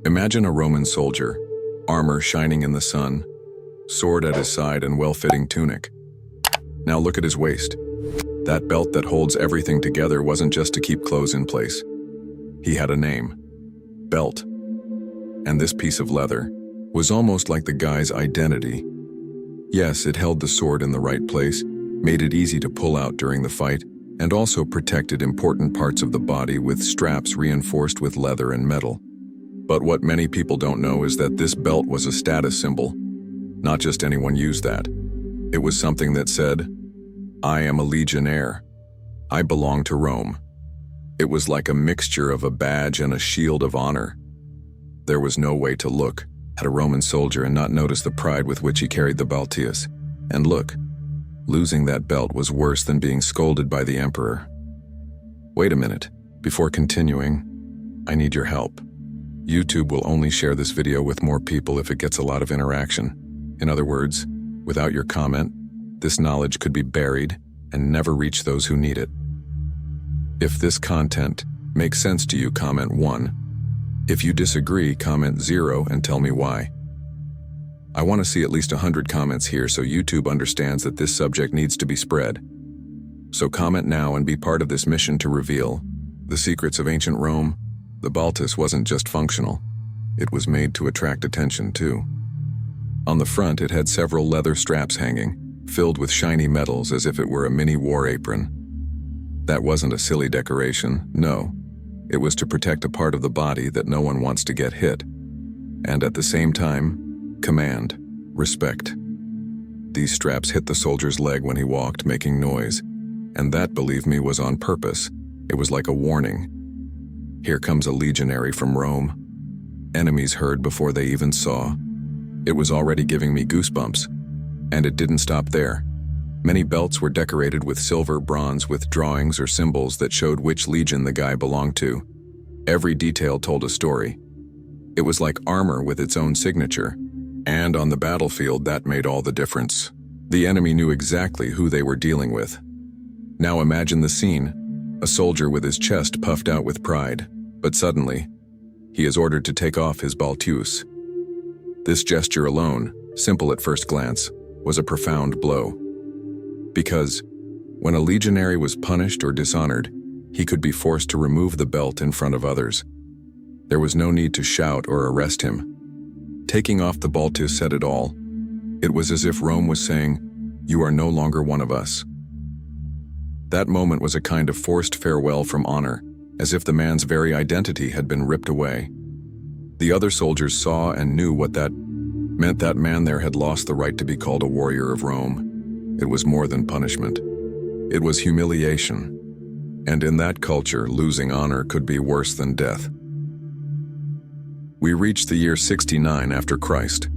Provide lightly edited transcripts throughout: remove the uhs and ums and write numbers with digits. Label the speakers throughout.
Speaker 1: Imagine a Roman soldier, armor shining in the sun, sword at his side and well-fitting tunic. Now look at his waist. That belt that holds everything together wasn't just to keep clothes in place. He had a name, Belt. And this piece of leather was almost like the guy's identity. Yes, it held the sword in the right place, made it easy to pull out during the fight, and also protected important parts of the body with straps reinforced with leather and metal. But what many people don't know is that this belt was a status symbol. Not just anyone used that. It was something that said, "I am a legionnaire. I belong to Rome." It was like a mixture of a badge and a shield of honor. There was no way to look at a Roman soldier and not notice the pride with which he carried the balteus. And look, losing that belt was worse than being scolded by the emperor. Wait a minute. Before continuing, I need your help. YouTube will only share this video with more people if it gets a lot of interaction. In other words, without your comment, this knowledge could be buried and never reach those who need it. If this content makes sense to you, comment 1. If you disagree, comment 0 and tell me why. I want to see at least 100 comments here so YouTube understands that this subject needs to be spread. So comment now and be part of this mission to reveal the secrets of ancient Rome. The balteus wasn't just functional. It was made to attract attention too. On the front, it had several leather straps hanging, filled with shiny metals as if it were a mini war apron. That wasn't a silly decoration, no. It was to protect a part of the body that no one wants to get hit. And at the same time, command, respect. These straps hit the soldier's leg when he walked, making noise. And that, believe me, was on purpose. It was like a warning. Here comes a legionary from Rome. Enemies heard before they even saw. It was already giving me goosebumps. And it didn't stop there. Many belts were decorated with silver, bronze, with drawings or symbols that showed which legion the guy belonged to. Every detail told a story. It was like armor with its own signature. And on the battlefield, that made all the difference. The enemy knew exactly who they were dealing with. Now imagine the scene. A soldier with his chest puffed out with pride, but suddenly, he is ordered to take off his balteus. This gesture alone, simple at first glance, was a profound blow. Because when a legionary was punished or dishonored, he could be forced to remove the belt in front of others. There was no need to shout or arrest him. Taking off the balteus said it all. It was as if Rome was saying, "You are no longer one of us." That moment was a kind of forced farewell from honor, as if the man's very identity had been ripped away. The other soldiers saw and knew what that meant. That man there had lost the right to be called a warrior of Rome. It was more than punishment. It was humiliation. And in that culture, losing honor could be worse than death. We reached the year 69 after Christ,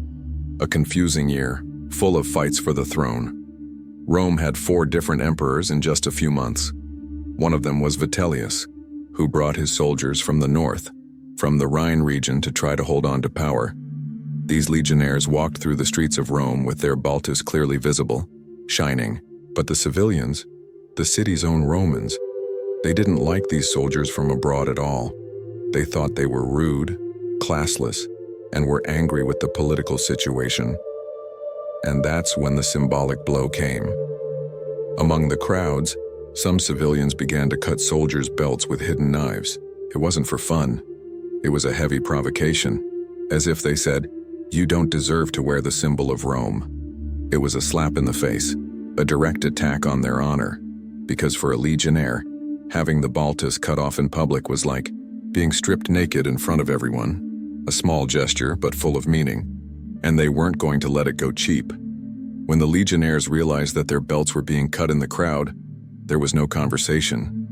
Speaker 1: a confusing year, full of fights for the throne. Rome had 4 different emperors in just a few months. One of them was Vitellius, who brought his soldiers from the north, from the Rhine region, to try to hold on to power. These legionnaires walked through the streets of Rome with their balteus clearly visible, shining. But the civilians, the city's own Romans, they didn't like these soldiers from abroad at all. They thought they were rude, classless, and were angry with the political situation. And that's when the symbolic blow came. Among the crowds, some civilians began to cut soldiers' belts with hidden knives. It wasn't for fun. It was a heavy provocation, as if they said, "You don't deserve to wear the symbol of Rome." It was a slap in the face, a direct attack on their honor, because for a legionnaire, having the balteus cut off in public was like being stripped naked in front of everyone. A small gesture, but full of meaning. And they weren't going to let it go cheap. When the legionnaires realized that their belts were being cut in the crowd, there was no conversation.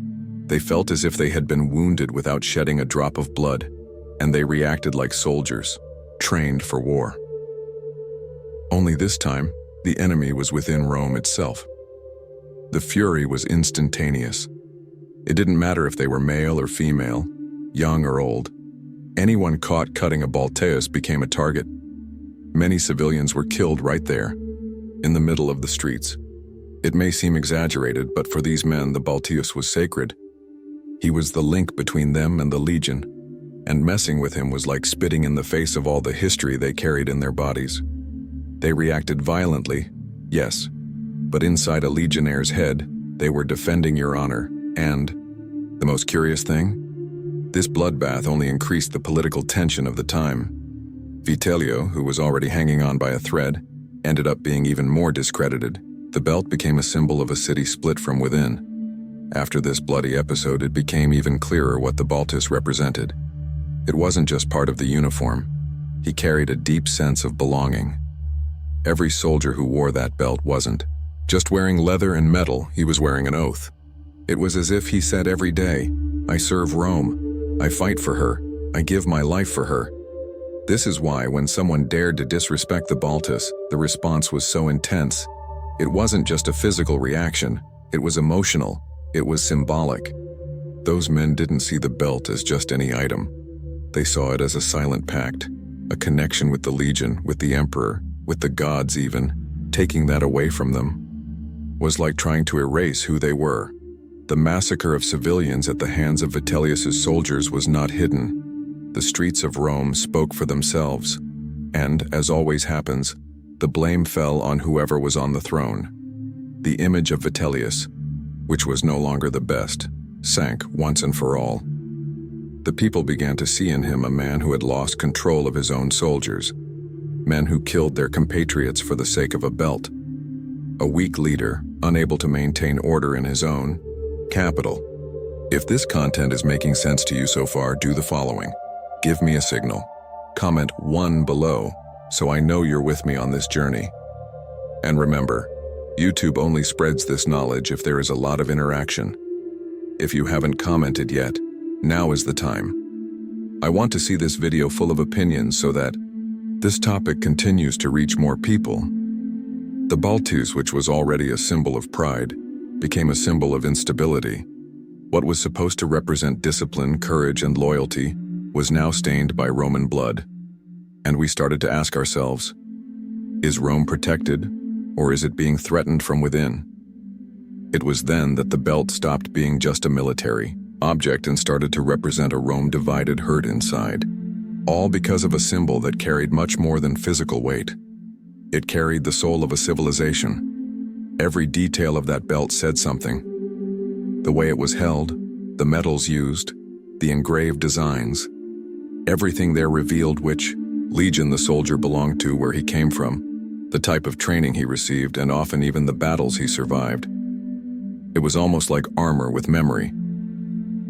Speaker 1: They felt as if they had been wounded without shedding a drop of blood, and they reacted like soldiers, trained for war. Only this time, the enemy was within Rome itself. The fury was instantaneous. It didn't matter if they were male or female, young or old. Anyone caught cutting a balteus became a target. Many civilians were killed right there, in the middle of the streets. It may seem exaggerated, but for these men, the balteus was sacred. He was the link between them and the legion, and messing with him was like spitting in the face of all the history they carried in their bodies. They reacted violently, yes, but inside a legionnaire's head, they were defending your honor, and, the most curious thing? This bloodbath only increased the political tension of the time. Vitellio, who was already hanging on by a thread, ended up being even more discredited. The belt became a symbol of a city split from within. After this bloody episode, it became even clearer what the balteus represented. It wasn't just part of the uniform. He carried a deep sense of belonging. Every soldier who wore that belt wasn't just wearing leather and metal, he was wearing an oath. It was as if he said every day, "I serve Rome. I fight for her. I give my life for her." This is why when someone dared to disrespect the balteus, the response was so intense. It wasn't just a physical reaction, it was emotional, it was symbolic. Those men didn't see the belt as just any item. They saw it as a silent pact, a connection with the legion, with the emperor, with the gods even. Taking that away from them was like trying to erase who they were. The massacre of civilians at the hands of Vitellius's soldiers was not hidden. The streets of Rome spoke for themselves, and, as always happens, the blame fell on whoever was on the throne. The image of Vitellius, which was no longer the best, sank once and for all. The people began to see in him a man who had lost control of his own soldiers, men who killed their compatriots for the sake of a belt, a weak leader, unable to maintain order in his own capital. If this content is making sense to you so far, do the following. Give me a signal. Comment 1 below so I know you're with me on this journey. And remember, YouTube only spreads this knowledge if there is a lot of interaction. If you haven't commented yet, now is the time. I want to see this video full of opinions so that this topic continues to reach more people. The balteus, which was already a symbol of pride, became a symbol of instability. What was supposed to represent discipline, courage, and loyalty was now stained by Roman blood. And we started to ask ourselves, is Rome protected, or is it being threatened from within? It was then that the belt stopped being just a military object and started to represent a Rome divided hurt inside. All because of a symbol that carried much more than physical weight. It carried the soul of a civilization. Every detail of that belt said something. The way it was held, the metals used, the engraved designs, everything there revealed which legion the soldier belonged to, where he came from, the type of training he received, and often even the battles he survived. It was almost like armor with memory.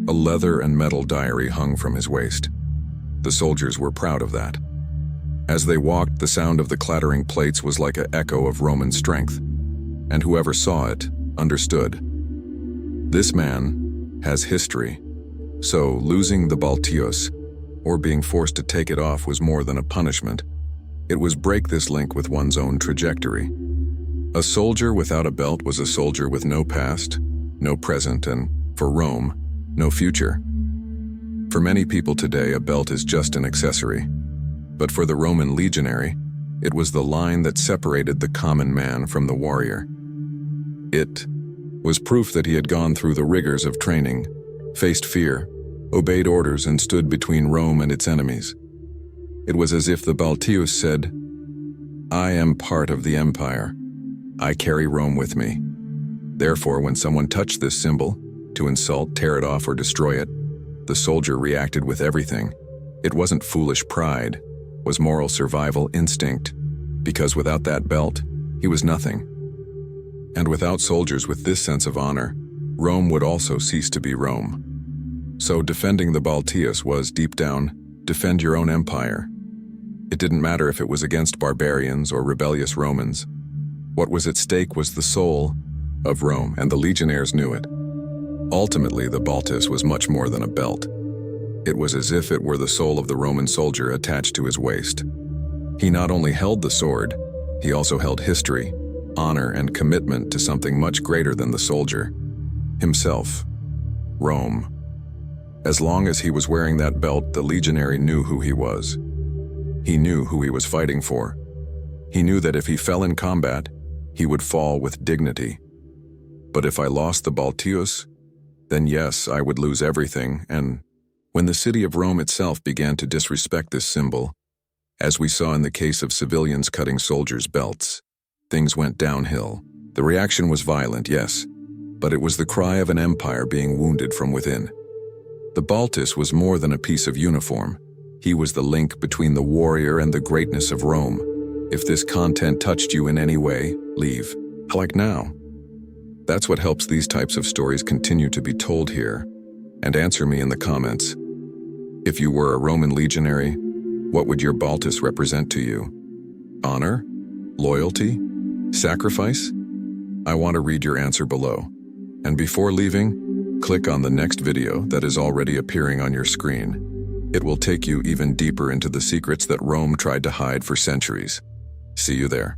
Speaker 1: A leather and metal diary hung from his waist. The soldiers were proud of that. As they walked, the sound of the clattering plates was like an echo of Roman strength, and whoever saw it understood. This man has history, so losing the balteus, or being forced to take it off, was more than a punishment. It was break this link with one's own trajectory. A soldier without a belt was a soldier with no past, no present, and, for Rome, no future. For many people today, a belt is just an accessory. But for the Roman legionary, it was the line that separated the common man from the warrior. It was proof that he had gone through the rigors of training, faced fear, obeyed orders, and stood between Rome and its enemies. It was as if the balteus said, "I am part of the empire. I carry Rome with me." Therefore, when someone touched this symbol, to insult, tear it off, or destroy it, the soldier reacted with everything. It wasn't foolish pride, was moral survival instinct, because without that belt, he was nothing. And without soldiers with this sense of honor, Rome would also cease to be Rome. So defending the balteus was, deep down, defend your own empire. It didn't matter if it was against barbarians or rebellious Romans. What was at stake was the soul of Rome, and the legionnaires knew it. Ultimately, the balteus was much more than a belt. It was as if it were the soul of the Roman soldier attached to his waist. He not only held the sword, he also held history, honor, and commitment to something much greater than the soldier himself, Rome. As long as he was wearing that belt, the legionary knew who he was. He knew who he was fighting for. He knew that if he fell in combat, he would fall with dignity. But if I lost the balteus, then yes, I would lose everything, and When the city of Rome itself began to disrespect this symbol, as we saw in the case of civilians cutting soldiers' belts, things went downhill. The reaction was violent, yes, but it was the cry of an empire being wounded from within. The balteus was more than a piece of uniform. He was the link between the warrior and the greatness of Rome. If this content touched you in any way, leave. Like now. That's what helps these types of stories continue to be told here. And answer me in the comments. If you were a Roman legionary, what would your balteus represent to you? Honor? Loyalty? Sacrifice? I want to read your answer below. And before leaving, click on the next video that is already appearing on your screen. It will take you even deeper into the secrets that Rome tried to hide for centuries. See you there.